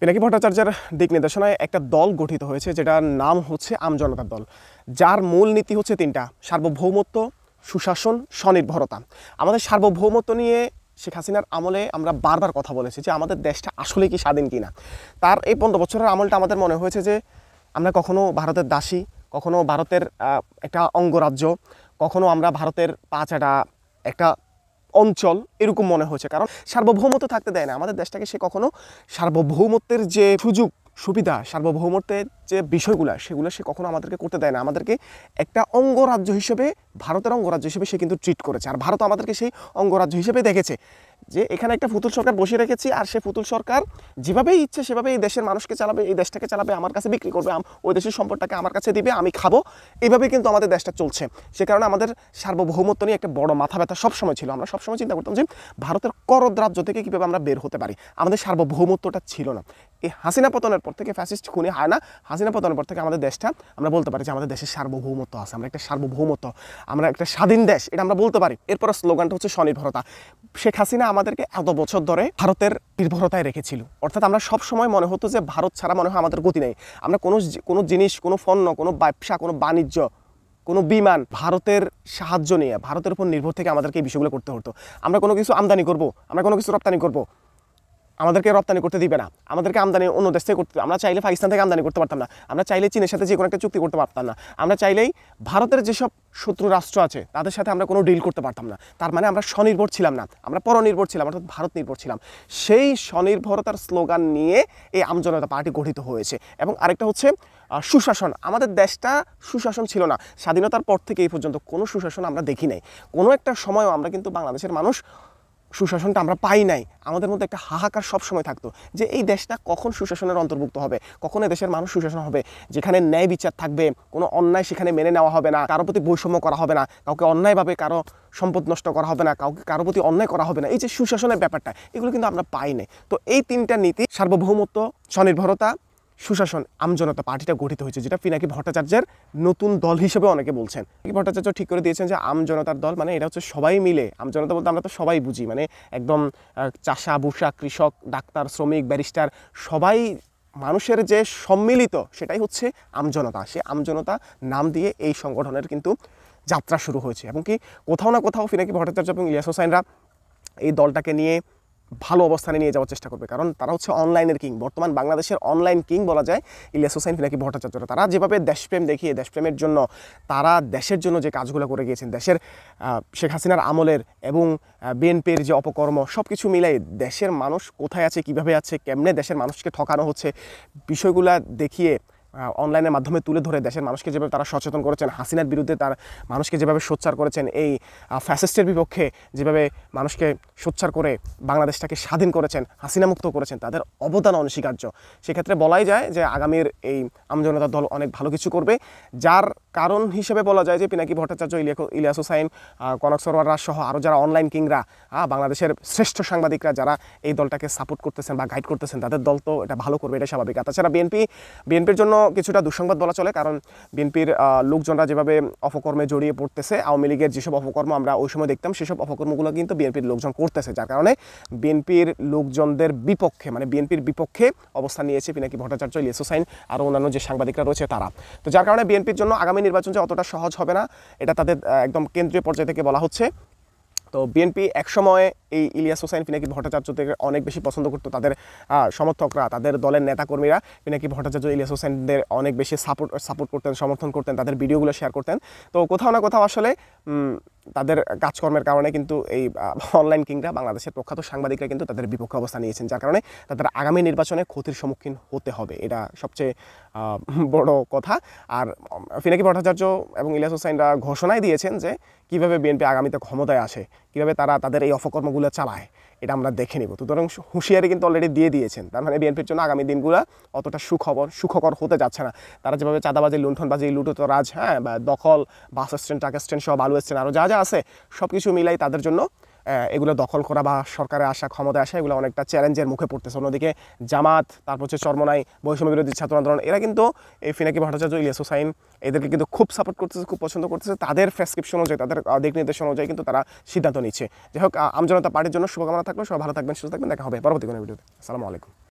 পিনাকি ভট্টাচার্যের দিক নির্দেশনায় একটা দল গঠিত হয়েছে যেটার নাম হচ্ছে আমজনতার দল, যার মূল নীতি হচ্ছে তিনটা: সার্বভৌমত্ব, সুশাসন, স্বনির্ভরতা। আমাদের সার্বভৌমত্ব নিয়ে শেখ হাসিনার আমলে আমরা বারবার কথা বলেছি যে আমাদের দেশটা আসলে কি স্বাধীন কিনা। তার এই 15 বছরের আমলটা আমাদের মনে হয়েছে যে আমরা কখনো ভারতের দাসী, কখনো ভারতের একটা অঙ্গরাজ্য, কখনো আমরা ভারতের পাঁচাটা একটা অঞ্চল, এরকম মনে হয়েছে। কারণ সার্বভৌমত্ব থাকতে দেয় না আমাদের দেশটাকে। সে কখনো সার্বভৌমত্বের যে সুযোগ সুবিধা, সার্বভৌমত্বের যে বিষয়গুলো, সেগুলো সে কখনো আমাদেরকে করতে দেয় না। আমাদেরকে একটা অঙ্গরাজ্য হিসেবে, ভারতের অঙ্গরাজ্য হিসেবে সে কিন্তু ট্রিট করেছে। আর ভারত আমাদেরকে সেই অঙ্গরাজ্য হিসেবে দেখেছে যে এখানে একটা পুতুল সরকার বসিয়ে রেখেছি, আর সে পুতুল সরকার যেভাবেই ইচ্ছে সেভাবে এই দেশের মানুষকে চালাবে, এই দেশটাকে চালাবে, আমার কাছে বিক্রি করবে, ওই দেশের সম্পদটাকে আমার কাছে দিবে, আমি খাবো। এইভাবে কিন্তু আমাদের দেশটা চলছে। সে কারণে আমাদের সার্বভৌমত্ব নিয়ে একটা বড় মাথা ব্যথা সবসময় ছিল। আমরা সবসময় চিন্তা করতাম যে ভারতের করদ রাজ্য থেকে কীভাবে আমরা বের হতে পারি। আমাদের সার্বভৌমত্বটা ছিল না। এই হাসিনা পতনের পর থেকে, ফ্যাসিস্ট খুনি হয় না, হাসিনা পতনের পর থেকে আমাদের দেশটা, আমরা বলতে পারি যে আমাদের দেশের সার্বভৌমত্ব আছে, আমরা একটা সার্বভৌমত্ব, আমরা একটা স্বাধীন দেশ, এটা আমরা বলতে পারি। এরপর স্লোগানটা হচ্ছে স্বনির্ভরতা। শেখ হাসিনা আমাদেরকে এত বছর ধরে ভারতের নির্ভরতায় রেখেছিল। অর্থাৎ আমরা সব সময় মনে হতো যে ভারত ছাড়া মনে হয় আমাদের গতি নেই। আমরা কোনো জিনিস, কোনো পণ্য, কোনো ব্যবসা, কোনো বাণিজ্য, কোনো বিমান ভারতের সাহায্য নিয়ে, ভারতের উপর নির্ভর থেকে আমাদেরকে এই বিষয়গুলো করতে হতো। আমরা কোনো কিছু আমদানি করব, আমরা কোনো কিছু রপ্তানি করব, আমাদেরকে রপ্তানি করতে দিবে না, আমাদেরকে আমদানি অন্য দেশ থেকে করতে। আমরা চাইলে পাকিস্তান থেকে আমদানি করতে পারতাম না, আমরা চাইলে চীনের সাথে যে কোনো একটা চুক্তি করতে পারতাম না, আমরা চাইলেই ভারতের যেসব শত্রু রাষ্ট্র আছে তাদের সাথে আমরা কোনো ডিল করতে পারতাম না। তার মানে আমরা স্বনির্ভর ছিলাম না, আমরা পরনির্ভর ছিলাম, অর্থাৎ ভারত নির্ভর ছিলাম। সেই স্বনির্ভরতার স্লোগান নিয়ে এই আমজনতা পার্টি গঠিত হয়েছে। এবং আরেকটা হচ্ছে সুশাসন। আমাদের দেশটা সুশাসন ছিল না স্বাধীনতার পর থেকে এই পর্যন্ত। কোনো সুশাসন আমরা দেখি নাই। কোনো একটা সময়ও আমরা কিন্তু বাংলাদেশের মানুষ সুশাসনটা আমরা পাই নাই। আমাদের মধ্যে একটা হাহাকার সবসময় থাকতো যে এই দেশটা কখন সুশাসনের অন্তর্ভুক্ত হবে, কখন দেশের মানুষ সুশাসন হবে, যেখানে ন্যায় বিচার থাকবে, কোনো অন্যায় সেখানে মেনে নেওয়া হবে না, কারো প্রতি বৈষম্য করা হবে না, কাউকে অন্যায়ভাবে কারো সম্পদ নষ্ট করা হবে না, কারো প্রতি অন্যায় করা হবে না। এই যে সুশাসনের ব্যাপারটা, এগুলো কিন্তু আমরা পাই নাই। তো এই তিনটা নীতি, সার্বভৌমত্ব, স্বনির্ভরতা, সুশাসন, আমজনতা পার্টিটা গঠিত হয়েছে, যেটা পিনাকি ভট্টাচার্যের নতুন দল হিসেবে অনেকে বলছেন। পিনাকি ভট্টাচার্য ঠিক করে দিয়েছেন যে আমজনতার দল মানে এটা হচ্ছে সবাই মিলে। আমজনতা বলতে আমরা তো সবাই বুঝি, মানে একদম চাষা বুষা, কৃষক, ডাক্তার, শ্রমিক, ব্যারিস্টার, সবাই মানুষের যে সম্মিলিত, সেটাই হচ্ছে আমজনতা। সে আমজনতা নাম দিয়ে এই সংগঠনের কিন্তু যাত্রা শুরু হয়েছে। এবং কি কোথাও না কোথাও পিনাকি ভট্টাচার্য এবং ইলিয়াস হোসাইনরা এই দলটাকে নিয়ে ভালো অবস্থানে নিয়ে যাওয়ার চেষ্টা করবে। কারণ তারা হচ্ছে অনলাইনের কিং, বর্তমান বাংলাদেশের অনলাইন কিং বলা যায় ইলিয়াস হোসাইন, পিনাকি ভট্টাচার্যরা। তারা যেভাবে দেশপ্রেম দেখিয়ে, দেশপ্রেমের জন্য তারা দেশের জন্য যে কাজগুলো করে গিয়েছেন, দেশের শেখ হাসিনার আমলের এবং বিএনপির যে অপকর্ম, সব কিছু মিলাই দেশের মানুষ কোথায় আছে, কিভাবে আছে, কেমনে দেশের মানুষকে ঠকানো হচ্ছে, বিষয়গুলো দেখিয়ে অনলাইনের মাধ্যমে তুলে ধরে দেশের মানুষকে যেভাবে তারা সচেতন করেছেন, হাসিনার বিরুদ্ধে তার মানুষকে যেভাবে সোচ্চার করেছেন, এই ফ্যাসিস্টের বিপক্ষে যেভাবে মানুষকে সোচ্চার করে বাংলাদেশটাকে স্বাধীন করেছেন, হাসিনা মুক্ত করেছেন, তাদের অবদান অনস্বীকার্য। সেক্ষেত্রে বলাই যায় যে আগামীর এই আমজনতার দল অনেক ভালো কিছু করবে। যার কারণ হিসেবে বলা যায় যে পিনাকি ভট্টাচার্য, ইলিয়াস হোসাইন, কনক সরোয়াররা সহ আরও যারা অনলাইন কিংরা, বাংলাদেশের শ্রেষ্ঠ সাংবাদিকরা যারা এই দলটাকে সাপোর্ট করতেছেন বা গাইড করতেছেন, তাদের দল তো এটা ভালো করবে, এটা স্বাভাবিক। আর তাছাড়া বিএনপির জন্য কিছুটা দুঃসংবাদ বলা চলে। কারণ বিএনপির লোকজনরা যেভাবে অপকর্মে জড়িয়ে পড়তেছে, আওয়ামী লীগের যেসব অপকর্ম আমরা ওই সময় দেখতাম, সেসব অপকর্মগুলো কিন্তু বিএনপির লোকজন করতেছে। যার কারণে বিএনপির লোকজনদের বিপক্ষে, মানে বিএনপির বিপক্ষে অবস্থান নিয়েছে পিনাকি ভট্টাচার্য, ইলিয়াস হোসাইন আর অন্যান্য যে সাংবাদিকরা রয়েছে তারা। তো যার কারণে বিএনপির জন্য আগামী নির্বাচন যে অতটা সহজ হবে না, এটা তাদের একদম কেন্দ্রীয় পর্যায় থেকে বলা হচ্ছে। তো বিএনপি একসময় এই ইলিয়াস হোসাইন, পিনাকি ভট্টাচার্যকে অনেক বেশি পছন্দ করতো। তাদের সমর্থকরা, তাদের দলের নেতাকর্মীরা পিনাকি ভট্টাচার্য, ইলিয়াস হোসাইনদের অনেক বেশি সাপোর্ট করতেন, সমর্থন করতেন, তাদের ভিডিওগুলো শেয়ার করতেন। তো কোথাও না কোথাও আসলে তাদের কাজকর্মের কারণে কিন্তু এই অনলাইন কিংরা, বাংলাদেশের প্রখ্যাত সাংবাদিকরা কিন্তু তাদের বিপক্ষে অবস্থান নিয়েছেন। যার কারণে তাদের আগামী নির্বাচনে ক্ষতির সম্মুখীন হতে হবে, এটা সবচেয়ে বড় কথা। আর পিনাকি ভট্টাচার্য এবং ইলিয়াস হোসাইনরা ঘোষণাই দিয়েছেন যে কীভাবে বিএনপি আগামীতে ক্ষমতায় আসে, কীভাবে তারা তাদের এই অপকর্মগুলো চালায়, এটা আমরা দেখে নিব। সুতরাং হুঁশিয়ারি কিন্তু অলরেডি দিয়ে দিয়েছেন। তার মানে বিএনপির জন্য আগামী দিনগুলো অতটা সুখকর হতে যাচ্ছে না। তারা যেভাবে চাঁদাবাজি, লুণ্ঠনবাজি, লুটোতরাজ, বা দখল, বাস স্ট্যান্ড, ট্রাক স্ট্যান্ড সহ, বালু স্ট্যান্ড, আরও যা আছে সব কিছু মিলাই তাদের জন্য এগুলো দখল করা বা সরকারে আসা, ক্ষমতায় আসা, এগুলো অনেকটা চ্যালেঞ্জের মুখে পড়তেছে। অন্যদিকে জামাত, তারপর হচ্ছে চরমোনাই, বৈষম্য বিরোধী ছাত্র আন্দোলন, এরা কিন্তু এই পিনাকি ভট্টাচার্য, ইলিয়াস হোসাইন এদেরকে কিন্তু খুব সাপোর্ট করতেছে, খুব পছন্দ করতেছে। তাদের প্রেসক্রিপশন অনুযায়ী, তাদের দিক নির্দেশনা অনুযায়ী কিন্তু তারা সিদ্ধান্ত নিচ্ছে। যাই হোক, আমজনতা পার্টির জন্য শুভকামনা থাকলো। সবাই ভালো থাকবেন, সুস্থ থাকবেন। দেখা হবে পরবর্তী কোনো ভিডিওতে। আসসালামু আলাইকুম।